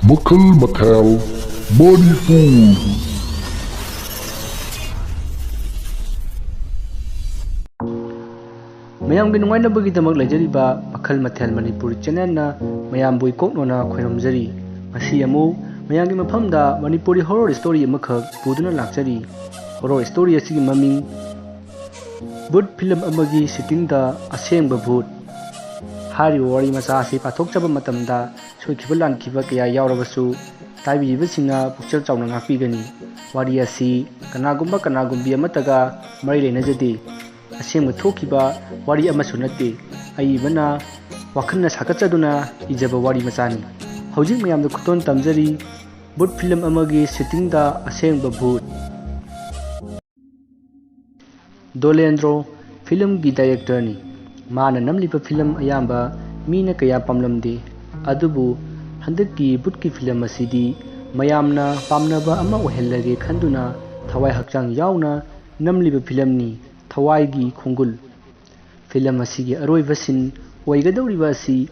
Makal Mathal Manipur. ꯃꯌꯥꯝꯒꯤ ꯅꯨꯡꯉꯥꯏꯅꯕꯒꯤꯗꯃꯛ ꯂꯩꯖꯔꯤꯕ ꯃꯈꯜ ꯃꯊꯦꯜ ꯃꯅꯤꯄꯨꯔꯤ ꯆꯦꯅꯦꯜꯅ ꯃꯌꯥꯝꯕꯨ ꯏꯀꯣꯛꯅꯅ ꯈꯣꯏꯔꯝꯖꯔꯤ꯫ ꯉꯁꯤ ꯑꯃꯨꯛ ꯃꯌꯥꯝꯒꯤ ꯃꯐꯝꯗ ꯃꯅꯤꯄꯨꯔꯤ ꯍꯣꯔꯔ ꯁ꯭ꯇꯣꯔꯤ ꯑꯃꯈꯛ ꯄꯨꯗꯨꯅ ꯂꯥꯛꯆꯔꯤ꯫ ꯍꯣꯔꯔ ꯁ꯭ꯇꯣꯔꯤ ꯑꯁꯤꯒꯤ ꯃꯃꯤꯡ ꯕꯨꯠ ꯐꯤꯂꯝ ꯑꯃꯒꯤ ꯁꯤꯇꯤꯡꯗ ꯑꯁꯦꯡꯕ ꯚꯨꯠ꯫ ꯍꯥꯏꯔꯤꯕ ꯋꯥꯔꯤ ꯃꯆꯥ ꯑꯁꯤ ꯄꯥꯊꯣꯛꯆꯕ ꯃꯇꯝꯗ ꯁꯣꯏꯈꯤꯕ ꯂꯥꯟꯈꯤꯕ ꯀꯌꯥ ꯌꯥꯎꯔꯕꯁꯨ ꯇꯥꯕꯤꯔꯤꯕꯁꯤꯡꯅ ꯄꯨꯛꯆꯦꯜ ꯆꯥꯎꯅ ꯉꯥꯛꯄꯤꯒꯅꯤ꯫ ꯋꯥꯔꯤ ꯑꯁꯤ ꯀꯅꯥꯒꯨꯝꯕ ꯀꯅꯥꯒꯨꯝꯕꯤ ꯑꯃꯠꯇꯒ ꯃꯔꯤ ꯂꯩꯅꯖꯗꯦ꯫ ꯑꯁꯦꯡꯕ ꯊꯣꯛꯈꯤꯕ ꯋꯥꯔꯤ ꯑꯃꯁꯨ ꯅꯠꯇꯦ꯫ ꯑꯏꯕꯅ ꯋꯥꯈꯜꯅ ꯁꯥꯒꯠꯆꯗꯨꯅ ꯏꯖꯕ ꯋꯥꯔꯤ ꯃꯆꯥꯅꯤ꯫ ꯍꯧꯖꯤꯛ ꯃꯌꯥꯝꯗ ꯈꯨꯇꯣꯟ ꯇꯝꯖꯔꯤ ꯕꯨꯠ ꯐꯤꯂꯝ ꯑꯃꯒꯤ ꯁꯤꯇꯤꯡꯗ ꯑꯁꯦꯡꯕ ꯚꯨꯠ꯫ ꯗꯣꯂꯦꯟꯗ꯭ꯔꯣ ꯐꯤꯂꯝꯒꯤ ꯗꯥꯏꯔꯦꯛꯇꯔꯅꯤ꯫ ꯃꯥꯅ ꯅꯝꯂꯤꯕ ꯐꯤꯂꯝ ꯑꯌꯥꯝꯕ ꯃꯤꯅ ꯀꯌꯥ ꯄꯥꯝꯂꯝꯗꯦ꯫ ꯑꯗꯨꯕꯨ ꯍꯟꯗꯛꯀꯤ ꯕꯨꯠꯀꯤ ꯐꯤꯂꯝ ꯑꯁꯤꯗꯤ ꯃꯌꯥꯝꯅ ꯄꯥꯝꯅꯕ ꯑꯃ ꯑꯣꯏꯍꯜꯂꯒꯦ ꯈꯟꯗꯨꯅ ꯊꯋꯥꯏ ꯍꯛꯆꯥꯡ ꯌꯥꯎꯅ ꯅꯝꯂꯤꯕ ꯐꯤꯂꯝꯅꯤ ꯊꯋꯥꯏꯒꯤ ꯈꯣꯡꯒꯨꯜ꯫ ꯐꯤꯂꯝ ꯑꯁꯤꯒꯤ ꯑꯔꯣꯏꯕ ꯁꯤꯟ ꯑꯣꯏꯒꯗꯧꯔꯤꯕ ꯑꯁꯤ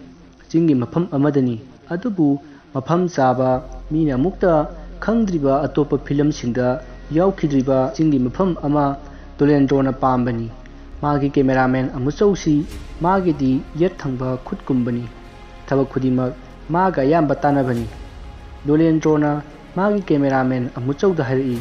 ꯆꯤꯡꯒꯤ ꯃꯐꯝ ꯑꯃꯗꯅꯤ꯫ ꯑꯗꯨꯕꯨ ꯃꯐꯝ ꯆꯥꯕ ꯃꯤꯅ ꯑꯃꯨꯛꯇ ꯈꯪꯗ꯭ꯔꯤꯕ ꯑꯇꯣꯞꯄ ꯐꯤꯂꯝꯁꯤꯡꯗ ꯌꯥꯎꯈꯤꯗ꯭ꯔꯤꯕ ꯆꯤꯡꯒꯤ ꯃꯐꯝ ꯑꯃ ꯗꯣꯂꯦꯟꯗ꯭ꯔꯣꯅ ꯄꯥꯝꯕꯅꯤ꯫ ꯃꯥꯒꯤ ꯀꯦꯃꯦꯔꯥꯃꯦꯟ ꯑꯃꯨꯆꯧꯁꯤ ꯃꯥꯒꯤꯗꯤ ꯌꯦꯠ ꯊꯪꯕ ꯈꯨꯠꯀꯨꯝꯕꯅꯤ꯫ ꯊꯕꯛ ꯈꯨꯗꯤꯡꯃꯛ ꯃꯥꯒ ꯑꯌꯥꯝꯕ ꯇꯥꯟꯅꯕꯅꯤ꯫ ꯗꯣꯂꯦꯟꯗ꯭ꯔꯣꯅ ꯃꯥꯒꯤ ꯀꯦꯃꯦꯔꯥꯃꯦꯟ ꯑꯃꯨꯆꯧꯗ ꯍꯥꯏꯔꯛꯏ,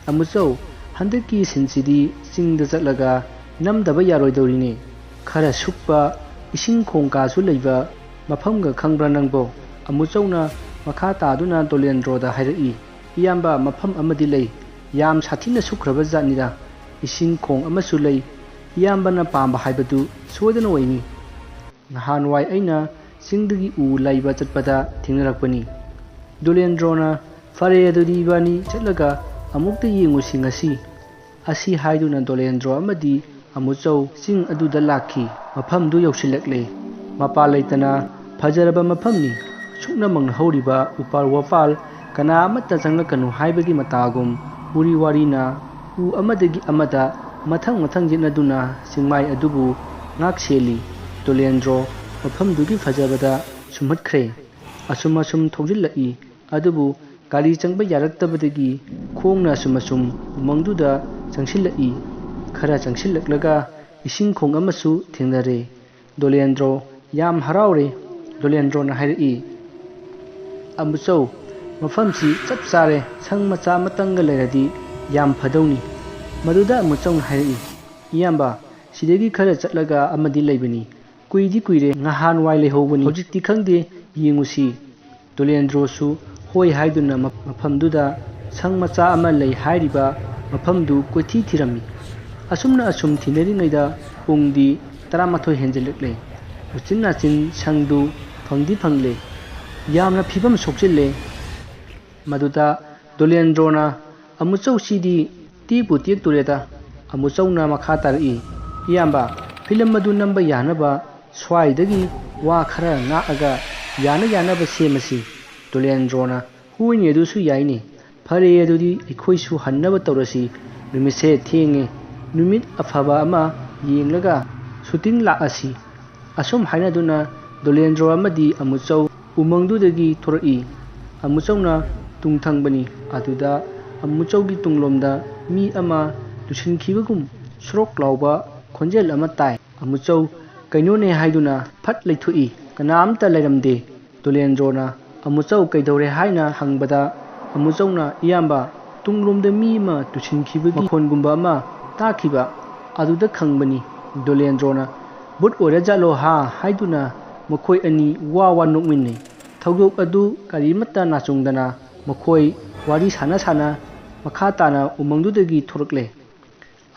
"ꯑꯃꯨꯆꯧ, ꯍꯟꯗꯛꯀꯤ ꯁꯤꯟꯁꯤꯗꯤ ꯆꯤꯡꯗ ꯆꯠꯂꯒ ꯅꯝꯗꯕ ꯌꯥꯔꯣꯏꯗꯧꯔꯤꯅꯦ꯫ ꯈꯔ ꯁꯨꯛꯄ ꯏꯁꯤꯡ ꯈꯣꯡꯀꯥꯁꯨ ꯂꯩꯕ ꯃꯐꯝꯒ ꯈꯪꯕ꯭ꯔꯥ ꯅꯪꯕꯣ?" ꯑꯃꯨꯆꯧꯅ ꯃꯈꯥ ꯇꯥꯗꯨꯅ ꯗꯣꯂꯦꯟꯗ꯭ꯔꯣꯗ ꯍꯥꯏꯔꯛꯏ, "ꯏꯌꯥꯝꯕ, ꯃꯐꯝ ꯑꯃꯗꯤ ꯂꯩ꯫ ꯌꯥꯝ ꯁꯥꯊꯤꯅ ꯁꯨꯛꯈ꯭ꯔꯕ ꯖꯥꯠꯅꯤꯗ꯫ ꯏꯁꯤꯡ ꯈꯣꯡ ꯑꯃꯁꯨ ꯂꯩ꯫ ꯏꯌꯥꯝꯕꯅ ꯄꯥꯝꯕ ꯍꯥꯏꯕꯗꯨ ꯁꯣꯏꯗꯅ ꯑꯣꯏꯅꯤ꯫ ꯅꯍꯥꯟꯋꯥꯏ ꯑꯩꯅ ꯆꯤꯡꯗꯒꯤ ꯎ ꯂꯩꯕ ꯆꯠꯄꯗ ꯊꯦꯡꯅꯔꯛꯄꯅꯤ." ꯗꯣꯂꯦꯟꯗ꯭ꯔꯣꯅ "ꯐꯔꯦ, ꯑꯗꯨꯗꯤ ꯏꯕꯥꯅꯤ ꯆꯠꯂꯒ ꯑꯃꯨꯛꯇ ꯌꯦꯡꯉꯨꯁꯤ ꯉꯁꯤ." ꯑꯁꯤ ꯍꯥꯏꯗꯨꯅ ꯗꯣꯂꯦꯟꯗ꯭ꯔꯣ ꯑꯃꯗꯤ ꯑꯃꯨꯆꯧ ꯆꯤꯡ ꯑꯗꯨꯗ ꯂꯥꯛꯈꯤ꯫ ꯃꯐꯝꯗꯨ ꯌꯧꯁꯤꯜꯂꯛꯂꯦ꯫ ꯃꯄꯥ ꯂꯩꯇꯅ ꯐꯖꯔꯕ ꯃꯐꯝꯅꯤ꯫ ꯁꯨꯞꯅꯃꯛꯅ ꯍꯧꯔꯤꯕ ꯎꯄꯥꯜ ꯋꯥꯄꯥꯜ ꯀꯅꯥ ꯑꯃꯠꯇ ꯆꯪꯂꯛꯀꯅꯨ ꯍꯥꯏꯕꯒꯤ ꯃꯇꯥꯒꯨꯝ ꯎꯔꯤ ꯋꯥꯔꯤꯅ ꯎ ꯑꯃꯗꯒꯤ ꯑꯃꯗ ꯃꯊꯪ ꯃꯊꯪ ꯌꯦꯠꯅꯗꯨꯅ ꯆꯤꯡꯃꯥꯏ ꯑꯗꯨꯕꯨ ꯉꯥꯛ-ꯁꯦꯜꯂꯤ꯫ ꯗꯣꯂꯦꯟꯗ꯭ꯔꯣ ꯃꯐꯝꯗꯨꯒꯤ ꯐꯖꯕꯗ ꯁꯨꯝꯍꯠꯈ꯭ꯔꯦ꯫ ꯑꯁꯨꯝ ꯊꯧꯖꯤꯜꯂꯛꯏ꯫ ꯑꯗꯨꯕꯨ ꯒꯥꯔꯤ ꯆꯪꯕ ꯌꯥꯔꯛꯇꯕꯗꯒꯤ ꯈꯣꯡꯅ ꯑꯁꯨꯝ ꯎꯃꯪꯗꯨꯗ ꯆꯪꯁꯤꯜꯂꯛꯏ꯫ ꯈꯔ ꯆꯪꯁꯤꯜꯂꯛꯂꯒ ꯏꯁꯤꯡ ꯈꯣꯡ ꯑꯃꯁꯨ ꯊꯦꯡꯅꯔꯦ꯫ ꯗꯣꯂꯦꯟꯗ꯭ꯔꯣ ꯌꯥꯝ ꯍꯔꯥꯎꯔꯦ꯫ ꯗꯣꯂꯦꯟꯗ꯭ꯔꯣꯅ ꯍꯥꯏꯔꯛꯏ, "ꯑꯃꯨꯆꯧ, ꯃꯐꯝꯁꯤ ꯆꯞ ꯆꯥꯔꯦ꯫ ꯁꯪ ꯃꯆꯥ ꯑꯃꯇꯪꯒ ꯂꯩꯔꯗꯤ ꯌꯥꯝ ꯐꯗꯧꯅꯤ." ꯃꯗꯨꯗ ꯑꯃꯨꯆꯧꯅ ꯍꯥꯏꯔꯛꯏ, "ꯏꯌꯥꯝꯕ, ꯁꯤꯗꯒꯤ ꯈꯔ ꯆꯠꯂꯒ ꯑꯃꯗꯤ ꯂꯩꯕꯅꯤ꯫ ꯀꯨꯏꯗꯤ ꯀꯨꯏꯔꯦ, ꯅꯍꯥꯟꯋꯥꯏ ꯂꯩꯍꯧꯕꯅꯤ꯫ ꯍꯧꯖꯤꯛꯇꯤ ꯈꯪꯗꯦ, ꯌꯦꯡꯉꯨꯁꯤ." ꯗꯣꯂꯦꯟꯗ꯭ꯔꯣꯁꯨ ꯍꯣꯏ ꯍꯥꯏꯗꯨꯅ ꯃꯐꯝꯗꯨꯗ ꯁꯪ ꯃꯆꯥ ꯑꯃ ꯂꯩ ꯍꯥꯏꯔꯤꯕ ꯃꯐꯝꯗꯨ ꯀꯣꯏꯊꯤ ꯊꯤꯔꯝꯃꯤ꯫ ꯑꯁꯨꯝ ꯊꯤꯅꯔꯤꯉꯩꯗ ꯄꯨꯡꯗꯤ 12 ꯍꯦꯟꯖꯤꯜꯂꯛꯂꯦ꯫ ꯎꯆꯤꯟ ꯅꯥꯆꯤꯟ ꯁꯪꯗꯨ ꯐꯪꯗꯤ ꯐꯪꯂꯦ꯫ ꯌꯥꯝꯅ ꯐꯤꯕꯝ ꯁꯣꯛꯆꯤꯜꯂꯦ꯫ ꯃꯗꯨꯗ ꯗꯣꯂꯦꯟꯗ꯭ꯔꯣꯅ "ꯑꯃꯨꯆꯧ, ꯁꯤꯗꯤ ꯇꯦꯛꯄꯨ ꯇꯦꯛꯇꯣꯔꯦꯗ." ꯑꯃꯨꯆꯧꯅ ꯃꯈꯥ ꯇꯥꯔꯛꯏ, "ꯏꯌꯥꯝꯕ, ꯐꯤꯂꯝ ꯑꯗꯨ ꯅꯝꯕ ꯌꯥꯅꯕ ꯁ꯭ꯋꯥꯏꯗꯒꯤ ꯋꯥ ꯈꯔ ꯉꯥꯛꯑꯒ ꯌꯥꯅꯕ ꯁꯦꯝꯃꯁꯤ." ꯗꯣꯂꯦꯟꯗ꯭ꯔꯣꯅ "ꯍꯣꯏꯅꯦ, ꯑꯗꯨꯁꯨ ꯌꯥꯏꯅꯦ꯫ ꯐꯔꯦ, ꯑꯗꯨꯗꯤ ꯑꯩꯈꯣꯏꯁꯨ ꯍꯟꯅꯕ ꯇꯧꯔꯁꯤ꯫ ꯅꯨꯃꯤꯠꯁꯦ ꯊꯦꯡꯉꯦ꯫ ꯅꯨꯃꯤꯠ ꯑꯐꯕ ꯑꯃ ꯌꯦꯡꯂꯒ ꯁꯨꯇꯤꯡ ꯂꯥꯛꯑꯁꯤ." ꯑꯁꯨꯝ ꯍꯥꯏꯅꯗꯨꯅ ꯗꯣꯂꯦꯟꯗ꯭ꯔꯣ ꯑꯃꯗꯤ ꯑꯃꯨꯆꯧ ꯎꯃꯪꯗꯨꯗꯒꯤ ꯊꯣꯔꯛꯏ꯫ ꯑꯃꯨꯆꯧꯅ ꯇꯨꯡ ꯊꯪꯕꯅꯤ꯫ ꯑꯗꯨꯗ ꯑꯃꯨꯆꯧꯒꯤ ꯇꯨꯡꯂꯣꯝꯗ ꯃꯤ ꯑꯃ ꯇꯨꯁꯤꯟꯈꯤꯕꯒꯨꯝ ꯁꯣꯔꯣꯛ ꯂꯥꯎꯕ ꯈꯣꯟꯖꯦꯜ ꯑꯃ ꯇꯥꯏ꯫ ꯑꯃꯨꯆꯧ "ꯀꯩꯅꯣꯅꯦ?" ꯍꯥꯏꯗꯨꯅ ꯐꯠ ꯂꯩꯊꯣꯛꯏ꯫ ꯀꯅꯥꯝꯇ ꯂꯩꯔꯝꯗꯦ꯫ ꯗꯣꯂꯦꯟꯗ꯭ꯔꯣꯅ "ꯑꯃꯨꯆꯧ, ꯀꯩꯗꯧꯔꯦ?" ꯍꯥꯏꯅ ꯍꯪꯕꯗ ꯑꯃꯨꯆꯧꯅ, "ꯏꯌꯥꯝꯕ, ꯇꯨꯡꯂꯣꯝꯗ ꯃꯤ ꯑꯃ ꯇꯨꯁꯤꯟꯈꯤꯕꯒꯤ ꯃꯈꯣꯟꯒꯨꯝꯕ ꯑꯃ ꯇꯥꯈꯤꯕ, ꯑꯗꯨꯗ ꯈꯪꯕꯅꯤ." ꯗꯣꯂꯦꯟꯗ꯭ꯔꯣꯅ "ꯕꯨꯠ ꯑꯣꯏꯔꯖꯥꯠꯂꯣ ꯍꯥ?" ꯍꯥꯏꯗꯨꯅ ꯃꯈꯣꯏ ꯑꯅꯤ ꯋꯥ ꯅꯣꯛꯃꯤꯟꯅꯩ꯫ ꯊꯧꯗꯣꯛ ꯑꯗꯨ ꯀꯔꯤꯃꯠꯇ ꯅꯥꯆꯨꯡꯗꯅ ꯃꯈꯣꯏ ꯋꯥꯔꯤ ꯁꯥꯟꯅ ꯃꯈꯥ ꯇꯥꯅ ꯎꯃꯪꯗꯨꯗꯒꯤ ꯊꯣꯔꯛꯂꯦ꯫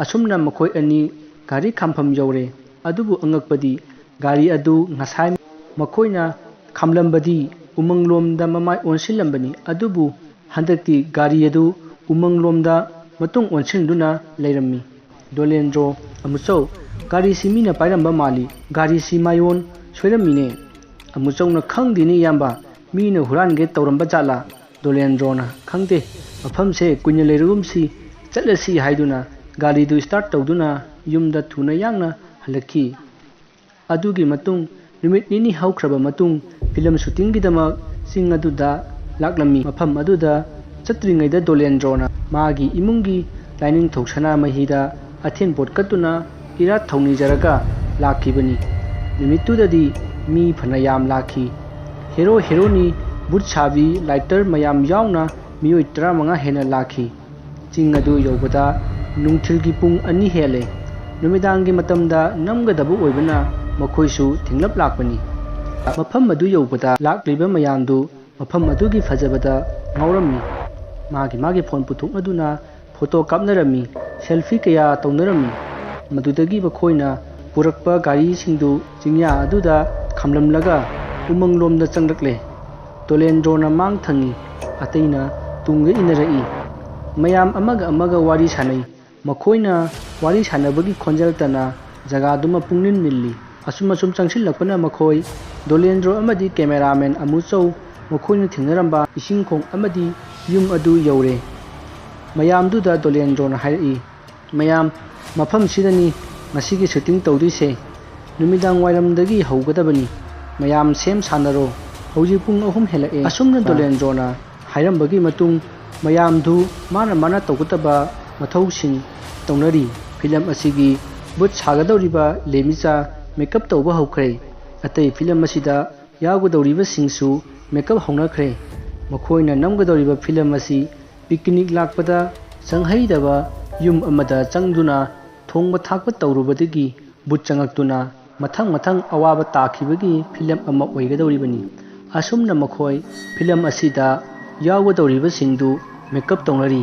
ꯑꯁꯨꯝꯅ ꯃꯈꯣꯏ ꯑꯅꯤ ꯒꯥꯔꯤ ꯈꯥꯝꯐꯝ ꯌꯧꯔꯦ꯫ ꯑꯗꯨꯕꯨ ꯑꯉꯛꯄꯗꯤ ꯒꯥꯔꯤ ꯑꯗꯨ ꯉꯁꯥꯏ ꯃꯈꯣꯏꯅ ꯈꯥꯝꯂꯝꯕꯗꯤ ꯎꯃꯪꯂꯣꯝꯗ ꯃꯃꯥꯏ ꯑꯣꯟꯁꯤꯜꯂꯝꯕꯅꯤ꯫ ꯑꯗꯨꯕꯨ ꯍꯟꯗꯛꯇꯤ ꯒꯥꯔꯤ ꯑꯗꯨ ꯎꯃꯪꯂꯣꯝꯗ ꯃꯇꯨꯡ ꯑꯣꯟꯁꯤꯟꯗꯨꯅ ꯂꯩꯔꯝꯃꯤ꯫ ꯗꯣꯂꯦꯟꯗ꯭ꯔꯣ, "ꯑꯃꯨꯆꯧ, ꯒꯥꯔꯤꯁꯤ ꯃꯤꯅ ꯄꯥꯏꯔꯝꯕ ꯃꯥꯜꯂꯤ꯫ ꯒꯥꯔꯤꯁꯤ ꯃꯥꯌꯣꯟ ꯁꯣꯏꯔꯝꯃꯤꯅꯦ." ꯑꯃꯨꯆꯧꯅ, "ꯈꯪꯗꯦꯅꯦ ꯏꯌꯥꯝꯕ, ꯃꯤꯅ ꯍꯨꯔꯥꯟꯒꯦ ꯇꯧꯔꯝꯕ ꯖꯥꯠꯂꯥ?" ꯗꯣꯂꯦꯟꯗ꯭ꯔꯣꯅ, "ꯈꯪꯗꯦ, ꯃꯐꯝꯁꯦ ꯀꯨꯏꯅ ꯂꯩꯔꯒꯨꯝꯁꯤ, ꯆꯠꯂꯁꯤ." ꯍꯥꯏꯗꯨꯅ ꯒꯥꯔꯤꯗꯨ ꯁ꯭ꯇꯥꯔꯠ ꯇꯧꯗꯨꯅ ꯌꯨꯝꯗ ꯊꯨꯅ ꯌꯥꯡꯅ ꯍꯜꯂꯛꯈꯤ꯫ ꯑꯗꯨꯒꯤ ꯃꯇꯨꯡ ꯅꯨꯃꯤꯠ ꯅꯤꯅꯤ ꯍꯧꯈ꯭ꯔꯕ ꯃꯇꯨꯡ ꯐꯤꯂꯝ ꯁꯨꯇꯤꯡꯒꯤꯗꯃꯛ ꯆꯤꯡ ꯑꯗꯨꯗ ꯂꯥꯛꯂꯝꯃꯤ꯫ ꯃꯐꯝ ꯑꯗꯨꯗ ꯆꯠꯇ꯭ꯔꯤꯉꯩꯗ ꯗꯣꯂꯦꯟꯗ꯭ꯔꯣꯅ ꯃꯥꯒꯤ ꯏꯃꯨꯡꯒꯤ ꯂꯥꯏꯅꯤꯡꯊꯧ ꯁꯅꯥꯃꯍꯤꯗ ꯑꯊꯦꯟꯄꯣꯠ ꯀꯠꯇꯨꯅ ꯏꯔꯥꯠ ꯊꯧꯅꯤꯖꯔꯒ ꯂꯥꯛꯈꯤꯕꯅꯤ꯫ ꯅꯨꯃꯤꯠꯇꯨꯗꯗꯤ ꯃꯤ ꯐꯅ ꯌꯥꯝ ꯂꯥꯛꯈꯤ꯫ ꯍꯦꯔꯣ ꯍꯦꯔꯣꯅꯤ, ꯕꯨꯠ ꯁꯥꯕꯤ, ꯂꯥꯏꯇꯔ ꯃꯌꯥꯝ ꯌꯥꯎꯅ ꯃꯤꯑꯣꯏ 15 ꯍꯦꯟꯅ ꯂꯥꯛꯈꯤ꯫ ꯆꯤꯡ ꯑꯗꯨ ꯌꯧꯕꯗ ꯅꯨꯡꯊꯤꯜꯒꯤ ꯄꯨꯡ 2 ꯍꯦꯜꯂꯦ꯫ ꯅꯨꯃꯤꯗꯥꯡꯒꯤ ꯃꯇꯝꯗ ꯅꯝꯒꯗꯕ ꯑꯣꯏꯕꯅ ꯃꯈꯣꯏꯁꯨ ꯊꯦꯡꯂꯞ ꯂꯥꯛꯄꯅꯤ꯫ ꯃꯐꯝ ꯑꯗꯨ ꯌꯧꯕꯗ ꯂꯥꯛꯂꯤꯕ ꯃꯌꯥꯝꯗꯨ ꯃꯐꯝ ꯑꯗꯨꯒꯤ ꯐꯖꯕꯗ ꯉꯥꯎꯔꯝꯃꯤ꯫ ꯃꯥꯒꯤ ꯐꯣꯟ ꯄꯨꯊꯣꯛꯅꯗꯨꯅ ꯐꯣꯇꯣ ꯀꯥꯞꯅꯔꯝꯃꯤ, ꯁꯦꯜꯐꯤ ꯀꯌꯥ ꯇꯧꯅꯔꯝꯃꯤ꯫ ꯃꯗꯨꯗꯒꯤ ꯃꯈꯣꯏꯅ ꯄꯨꯔꯛꯄ ꯒꯥꯔꯤꯁꯤꯡꯗꯨ ꯆꯤꯡꯌꯥ ꯑꯗꯨꯗ ꯈꯥꯝꯂꯝꯂꯒ ꯎꯃꯪꯂꯣꯝꯗ ꯆꯪꯂꯛꯂꯦ꯫ ꯗꯣꯂꯦꯟꯗ꯭ꯔꯣꯅ ꯃꯥꯡ ꯊꯪꯏ, ꯑꯇꯩꯅ ꯇꯨꯡꯗ ꯏꯟꯅꯔꯛꯏ꯫ ꯃꯌꯥꯝ ꯑꯃꯒ ꯑꯃꯒ ꯋꯥꯔꯤ ꯁꯥꯅꯩ꯫ ꯃꯈꯣꯏꯅ ꯋꯥꯔꯤ ꯁꯥꯅꯕꯒꯤ ꯈꯣꯟꯖꯦꯜꯇꯅ ꯖꯒꯥꯗꯨꯃ ꯄꯨꯡꯅꯤꯟ ꯅꯤꯜꯂꯤ꯫ ꯑꯁꯨꯝ ꯆꯪꯁꯤꯜꯂꯛꯄꯅ ꯃꯈꯣꯏ, ꯗꯣꯂꯦꯟꯗ꯭ꯔꯣ ꯑꯃꯗꯤ ꯀꯦꯃꯦꯔꯥꯃꯦꯟ ꯑꯃꯨꯆꯧ, ꯃꯈꯣꯏꯅ ꯊꯦꯡꯅꯔꯝꯕ ꯏꯁꯤꯡꯈꯣꯡ ꯑꯃꯗꯤ ꯌꯨꯝ ꯑꯗꯨ ꯌꯧꯔꯦ꯫ ꯃꯌꯥꯝꯗꯨꯗ ꯗꯣꯂꯦꯟꯗ꯭ꯔꯣꯅ ꯍꯥꯏꯔꯛꯏ, "ꯃꯌꯥꯝ, ꯃꯐꯝꯁꯤꯗꯅꯤ ꯉꯁꯤꯒꯤ ꯁꯨꯇꯤꯡ ꯇꯧꯗꯣꯏꯁꯦ꯫ ꯅꯨꯃꯤꯗꯥꯡ ꯋꯥꯏꯔꯝꯗꯒꯤ ꯍꯧꯒꯗꯕꯅꯤ꯫ ꯃꯌꯥꯝ ꯁꯦꯝ ꯁꯥꯅꯔꯣ, ꯍꯧꯖꯤꯛ ꯄꯨꯡ 3 ꯍꯦꯜꯂꯛꯑꯦ"꯫ ꯑꯁꯨꯝꯅ ꯗꯣꯂꯦꯟꯗ꯭ꯔꯣꯅ ꯍꯥꯏꯔꯝꯕꯒꯤ ꯃꯇꯨꯡ ꯃꯌꯥꯝꯗꯨ ꯃꯥꯅ ꯇꯧꯒꯗꯕ ꯃꯊꯧꯁꯤꯡ ꯇꯧꯅꯔꯤ꯫ ꯐꯤꯂꯝ ꯑꯁꯤꯒꯤ ꯕꯨꯠ ꯁꯥꯒꯗꯧꯔꯤꯕ ꯂꯦꯃꯤꯆꯥ ꯃꯦꯀꯞ ꯇꯧꯕ ꯍꯧꯈ꯭ꯔꯦ꯫ ꯑꯇꯩ ꯐꯤꯂꯝ ꯑꯁꯤꯗ ꯌꯥꯎꯒꯗꯧꯔꯤꯕꯁꯤꯡꯁꯨ ꯃꯦꯀꯞ ꯍꯧꯅꯈ꯭ꯔꯦ꯫ ꯃꯈꯣꯏꯅ ꯅꯝꯒꯗꯧꯔꯤꯕ ꯐꯤꯂꯝ ꯑꯁꯤ ꯄꯤꯛꯅꯤꯛ ꯂꯥꯛꯄꯗ ꯆꯪꯍꯩꯗꯕ ꯌꯨꯝ ꯑꯃꯗ ꯆꯪꯗꯨꯅ ꯊꯣꯡꯕ ꯊꯥꯛꯄ ꯇꯧꯔꯨꯕꯗꯒꯤ ꯕꯨꯠ ꯆꯪꯉꯛꯇꯨꯅ ꯃꯊꯪ ꯑꯋꯥꯕ ꯇꯥꯈꯤꯕꯒꯤ ꯐꯤꯂꯝ ꯑꯃ ꯑꯣꯏꯒꯗꯧꯔꯤꯕꯅꯤ꯫ ꯑꯁꯨꯝꯅ ꯃꯈꯣꯏ ꯐꯤꯂꯝ ꯑꯁꯤꯗ ꯌꯥꯎꯒꯗꯧꯔꯤꯕꯁꯤꯡꯗꯨ ꯃꯦꯀꯞ ꯇꯧꯅꯔꯤ꯫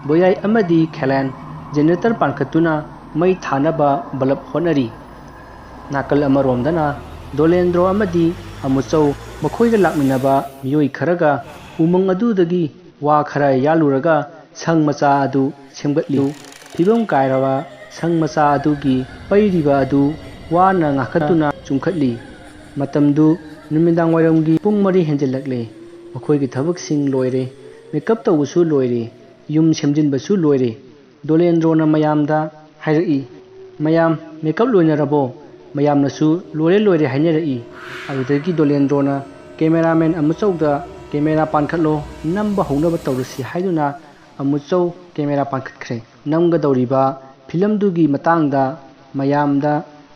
ꯕꯣꯌꯥꯏ ꯑꯃꯗꯤ ꯈꯦꯂꯦꯟ ꯖꯦꯅꯦꯔꯦꯇꯔ ꯄꯥꯟꯈꯠꯇꯨꯅ ꯃꯩ ꯊꯥꯅꯕ ꯕꯂꯞ ꯍꯣꯠꯅꯔꯤ꯫ ꯅꯥꯀꯜ ꯑꯃꯔꯣꯝꯗꯅ ꯗꯣꯂꯦꯟꯗ꯭ꯔꯣ ꯑꯃꯗꯤ ꯑꯃꯨꯆꯧ ꯃꯈꯣꯏꯒ ꯂꯥꯛꯃꯤꯟꯅꯕ ꯃꯤꯑꯣꯏ ꯈꯔꯒ ꯎꯃꯪ ꯑꯗꯨꯗꯒꯤ ꯋꯥ ꯈꯔ ꯌꯥꯜꯂꯨꯔꯒ ꯁꯪ ꯃꯆꯥ ꯑꯗꯨ ꯁꯦꯝꯒꯠꯂꯤ꯫ ꯐꯤꯕꯝ ꯀꯥꯏꯔꯕ ꯁꯪ ꯃꯆꯥ ꯑꯗꯨꯒꯤ ꯄꯩꯔꯤꯕ ꯑꯗꯨ ꯋꯥꯅ ꯉꯥꯛꯈꯠꯇꯨꯅ ꯆꯨꯝꯈꯠꯂꯤ꯫ ꯃꯇꯝꯗꯨ ꯅꯨꯃꯤꯗꯥꯡꯋꯥꯏꯔꯝꯒꯤ ꯄꯨꯡ 4 ꯍꯦꯟꯖꯤꯜꯂꯛꯂꯦ꯫ ꯃꯈꯣꯏꯒꯤ ꯊꯕꯛꯁꯤꯡ ꯂꯣꯏꯔꯦ꯫ ꯃꯦꯀꯞ ꯇꯧꯕꯁꯨ ꯂꯣꯏꯔꯦ꯫ ꯌꯨꯝ ꯁꯦꯝꯖꯤꯟꯕꯁꯨ ꯂꯣꯏꯔꯦ꯫ ꯗꯣꯂꯦꯟꯗ꯭ꯔꯣꯅ ꯃꯌꯥꯝꯗ ꯍꯥꯏꯔꯛꯏ, "ꯃꯌꯥꯝ, ꯃꯦꯀꯞ ꯂꯣꯏꯅꯔꯕꯣ"? ꯃꯌꯥꯝꯅꯁꯨ ꯂꯣꯏꯔꯦ ꯍꯥꯏꯅꯔꯛꯏ꯫ ꯑꯗꯨꯗꯒꯤ ꯗꯣꯂꯦꯟꯗ꯭ꯔꯣꯅ ꯀꯦꯃꯦꯔꯥꯃꯦꯟ ꯑꯃꯨꯆꯧꯗ "ꯀꯦꯃꯦꯔꯥ ꯄꯥꯟꯈꯠꯂꯣ, ꯅꯝꯕ ꯍꯧꯅꯕ ꯇꯧꯔꯁꯤ" ꯍꯥꯏꯗꯨꯅ ꯑꯃꯨꯆꯧ ꯀꯦꯃꯦꯔꯥ ꯄꯥꯟꯈꯠꯈ꯭ꯔꯦ꯫ ꯅꯝꯒꯗꯧꯔꯤꯕ ꯐꯤꯂꯝꯗꯨꯒꯤ ꯃꯇꯥꯡꯗ ꯃꯌꯥꯝꯗ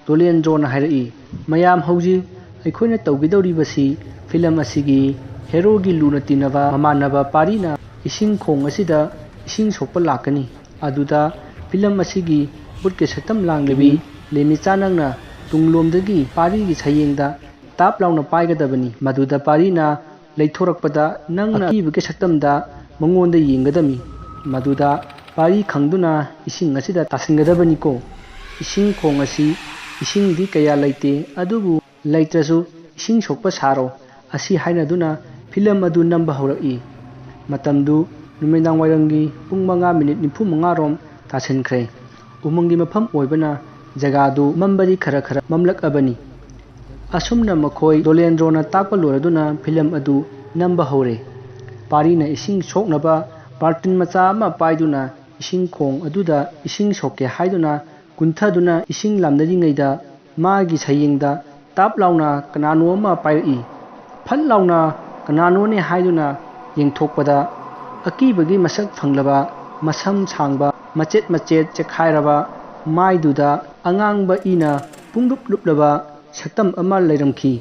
ꯗꯣꯂꯦꯟꯗ꯭ꯔꯣꯅ ꯍꯥꯏꯔꯛꯏ, "ꯃꯌꯥꯝ, ꯍꯧꯖꯤꯛ ꯑꯩꯈꯣꯏꯅ ꯇꯧꯒꯗꯧꯔꯤꯕꯁꯤ ꯐꯤꯂꯝ ꯑꯁꯤꯒꯤ ꯍꯦꯔꯣꯒꯤ ꯂꯨꯅ ꯇꯤꯟꯅꯕ ꯃꯃꯥꯟꯅꯕ ꯄꯥꯔꯤꯅ ꯏꯁꯤꯡ ꯈꯣꯡ ꯑꯁꯤꯗ ꯏꯁꯤꯡ ꯁꯣꯛꯄ ꯂꯥꯛꯀꯅꯤ꯫ ꯑꯗꯨꯗ ꯐꯤꯂꯝ ꯑꯁꯤꯒꯤ ꯕꯨꯠꯀꯤ ꯁꯛꯇꯝ ꯂꯥꯡꯂꯤꯕꯤ ꯂꯦꯃꯤꯆꯥ ꯅꯪꯅ ꯇꯨꯡꯂꯣꯝꯗꯒꯤ ꯄꯥꯔꯤꯒꯤ ꯁꯌꯦꯡꯗ ꯇꯥꯞ ꯂꯥꯎꯅ ꯄꯥꯏꯒꯗꯕꯅꯤ꯫ ꯃꯗꯨꯗ ꯄꯥꯔꯤꯅ ꯂꯩꯊꯣꯔꯛꯄꯗ ꯅꯪꯅ ꯑꯀꯤꯕꯒꯤ ꯁꯛꯇꯝꯗ ꯃꯉꯣꯟꯗ ꯌꯦꯡꯒꯗꯃꯤ꯫ ꯃꯗꯨꯗ ꯄꯥꯔꯤ ꯈꯪꯗꯨꯅ ꯏꯁꯤꯡ ꯑꯁꯤꯗ ꯇꯥꯁꯤꯟꯒꯗꯕꯅꯤꯀꯣ꯫ ꯏꯁꯤꯡ ꯈꯣꯡ ꯑꯁꯤ ꯏꯁꯤꯡꯗꯤꯀꯌꯥ ꯂꯩꯇꯦ, ꯑꯗꯨꯕꯨ ꯂꯩꯇ꯭ꯔꯁꯨ ꯏꯁꯤꯡ ꯁꯣꯛꯄ ꯁꯥꯔꯣ", ꯑꯁꯤ ꯍꯥꯏꯅꯗꯨꯅ ꯐꯤꯂꯝ ꯑꯗꯨ ꯅꯝꯕ ꯍꯧꯔꯛꯏ꯫ ꯃꯇꯝꯗꯨ ꯅꯨꯃꯤꯗꯥꯡꯋꯥꯏꯔꯝꯒꯤ ꯄꯨꯡ 5:35 ꯔꯣꯝ ꯇꯥꯁꯤꯟꯈ꯭ꯔꯦ꯫ ꯎꯃꯪꯒꯤ ꯃꯐꯝ ꯑꯣꯏꯕꯅ ꯖꯒꯥꯗꯨ ꯃꯝꯕꯗꯤ ꯈꯔ ꯃꯝꯂꯛꯑꯕꯅꯤ꯫ ꯑꯁꯨꯝꯅ ꯃꯈꯣꯏ ꯗꯣꯂꯦꯟꯗ꯭ꯔꯣꯅ ꯇꯥꯛꯄ ꯂꯣꯏꯔꯗꯨꯅ ꯐꯤꯂꯝ ꯑꯗꯨ ꯅꯝꯕ ꯍꯧꯔꯦ꯫ ꯄꯥꯔꯤꯅ ꯏꯁꯤꯡ ꯁꯣꯛꯅꯕ ꯕꯥꯔꯇꯤꯟ ꯃꯆꯥ ꯑꯃ ꯄꯥꯏꯗꯨꯅ ꯏꯁꯤꯡ ꯈꯣꯡ ꯑꯗꯨꯗ ꯏꯁꯤꯡ ꯁꯣꯛꯀꯦ ꯍꯥꯏꯗꯨꯅ ꯀꯨꯟꯊꯗꯨꯅ ꯏꯁꯤꯡ ꯂꯥꯝꯅꯔꯤꯉꯩꯗ ꯃꯥꯒꯤ ꯁꯌꯦꯡꯗ ꯇꯥꯞ ꯂꯥꯎꯅ ꯀꯅꯥꯅꯣ ꯑꯃ ꯄꯥꯏꯔꯛꯏ꯫ ꯐꯠ ꯂꯥꯎꯅ "ꯀꯅꯥꯅꯣꯅꯦ" ꯍꯥꯏꯗꯨꯅ ꯌꯦꯡꯊꯣꯛꯄꯗ ꯑꯀꯤꯕꯒꯤ ꯃꯁꯛ ꯐꯪꯂꯕ, ꯃꯁꯝ ꯁꯥꯡꯕ, ꯃꯆꯦꯠ ꯆꯦꯛꯈꯥꯏꯔꯕ ꯃꯥꯏꯗꯨꯗ ꯑꯉꯥꯡꯕ ꯏꯅ ꯄꯨꯡꯂꯨꯞ ꯂꯨꯞꯂꯕ ꯁꯛꯇꯝ ꯑꯃ ꯂꯩꯔꯝꯈꯤ꯫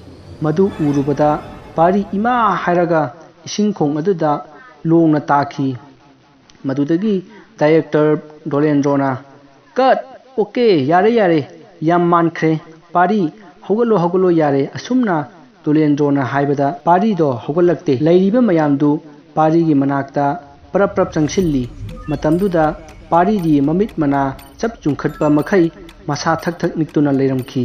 ꯃꯗꯨ ꯎꯔꯨꯕꯗ ꯄꯥꯔꯤ ꯏꯃꯥ ꯍꯥꯏꯔꯒ ꯏꯁꯤꯡꯈꯣꯡ ꯑꯗꯨꯗ ꯂꯣꯡꯅ ꯇꯥꯈꯤ꯫ ꯃꯗꯨꯗꯒꯤ ꯗꯥꯏꯔꯦꯛꯇꯔ ꯗꯣꯂꯦꯟꯗ꯭ꯔꯣꯅ "ꯀꯠ, ꯑꯣꯀꯦ, ꯌꯥꯔꯦ, ꯌꯥꯝ ꯃꯥꯟꯈ꯭ꯔꯦ꯫ ꯄꯥꯔꯤ, ꯍꯧꯒꯠꯂꯣ, ꯌꯥꯔꯦ", ꯑꯁꯨꯝꯅ ꯗꯣꯂꯦꯟꯗ꯭ꯔꯣꯅ ꯍꯥꯏꯕꯗ ꯄꯥꯔꯤꯗꯣ ꯍꯧꯒꯠꯂꯛꯇꯦ꯫ ꯂꯩꯔꯤꯕ ꯃꯌꯥꯝꯗꯨ ꯄꯥꯔꯤꯒꯤ ꯃꯅꯥꯛꯇ ꯄ꯭ꯔꯞ ꯆꯪꯁꯤꯜꯂꯤ꯫ ꯃꯇꯝꯗꯨꯗ ꯄꯥꯔꯤꯗꯤ ꯃꯃꯤꯠ ꯃꯅꯥ ꯆꯞ ꯆꯨꯡꯈꯠꯄ ꯃꯈꯩ ꯃꯁꯥ ꯊꯛ ꯅꯤꯛꯇꯨꯅ ꯂꯩꯔꯝꯈꯤ꯫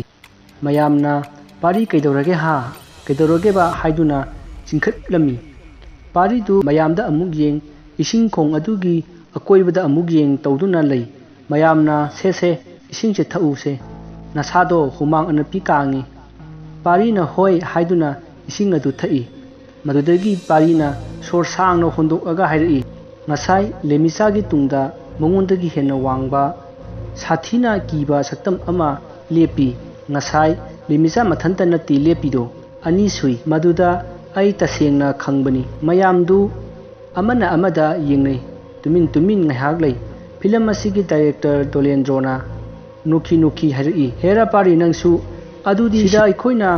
ꯃꯌꯥꯝꯅ "ꯄꯥꯔꯤ, ꯀꯩꯗꯧꯔꯒꯦ ꯍꯥ? ꯀꯩꯗꯧꯔꯒꯦꯕ" ꯍꯥꯏꯗꯨꯅ ꯆꯤꯡꯈꯠꯂꯝꯃꯤ꯫ ꯄꯥꯔꯤꯗꯨ ꯃꯌꯥꯝꯗ ꯑꯃꯨꯛ ꯌꯦꯡ, ꯏꯁꯤꯡ ꯈꯣꯡ ꯑꯗꯨꯒꯤ ꯑꯀꯣꯏꯕꯗ ꯑꯃꯨꯛ ꯌꯦꯡ ꯇꯧꯗꯨꯅ ꯂꯩ꯫ ꯃꯌꯥꯝꯅ "ꯁꯦ, ꯏꯁꯤꯡꯁꯦ ꯊꯛꯎꯁꯦ, ꯅꯁꯥꯗꯣ ꯍꯨꯃꯥꯡ ꯑꯅꯞꯄꯤ ꯀꯥꯡꯉꯤ"꯫ ꯄꯥꯔꯤꯅ "ꯍꯣꯏ" ꯍꯥꯏꯗꯨꯅ ꯏꯁꯤꯡ ꯑꯗꯨ ꯊꯛꯏ꯫ ꯃꯗꯨꯗꯒꯤ ꯄꯥꯔꯤꯅ ꯁꯣꯔ ꯁꯥꯡꯅ ꯍꯣꯟꯗꯣꯛꯑꯒ ꯍꯥꯏꯔꯛꯏ, "ꯉꯁꯥꯏ ꯂꯦꯃꯤꯆꯥꯒꯤ ꯇꯨꯡꯗ ꯃꯉꯣꯟꯗꯒꯤ ꯍꯦꯟꯅ ꯋꯥꯡꯕ, ꯁꯥꯊꯤꯅ ꯀꯤꯕ ꯁꯛꯇꯝ ꯑꯃ ꯂꯦꯞꯄꯤ꯫ ꯉꯁꯥꯏ ꯂꯦꯃꯤꯆꯥ ꯃꯊꯟꯇ ꯅꯠꯇꯦ ꯂꯦꯞꯄꯤꯗꯣ, 2 ꯁꯨꯏ꯫ ꯃꯗꯨꯗ ꯑꯩ ꯇꯁꯦꯡꯅ ꯈꯪꯕꯅꯤ ꯃꯌꯥꯝꯗꯨ ꯑꯃꯅ ꯑꯃꯗ ꯌꯦꯡꯅꯩ ꯇꯨꯃꯤꯟ ꯇꯨꯃꯤꯟ ꯉꯥꯏꯍꯥꯛ ꯂꯩ ꯐꯤꯂꯝ ꯑꯁꯤꯒꯤ ꯗꯥꯏꯔꯦꯛꯇꯔ ꯗꯣꯂꯦꯟꯗ꯭ꯔꯣꯅ ꯅꯣꯛꯈꯤ ꯍꯥꯏꯔꯛꯏ ꯍꯦꯔꯥꯄꯥꯔꯤ ꯅꯪꯁꯨ ꯑꯗꯨꯗꯤ ꯁꯤꯗ ꯑꯩꯈꯣꯏꯅ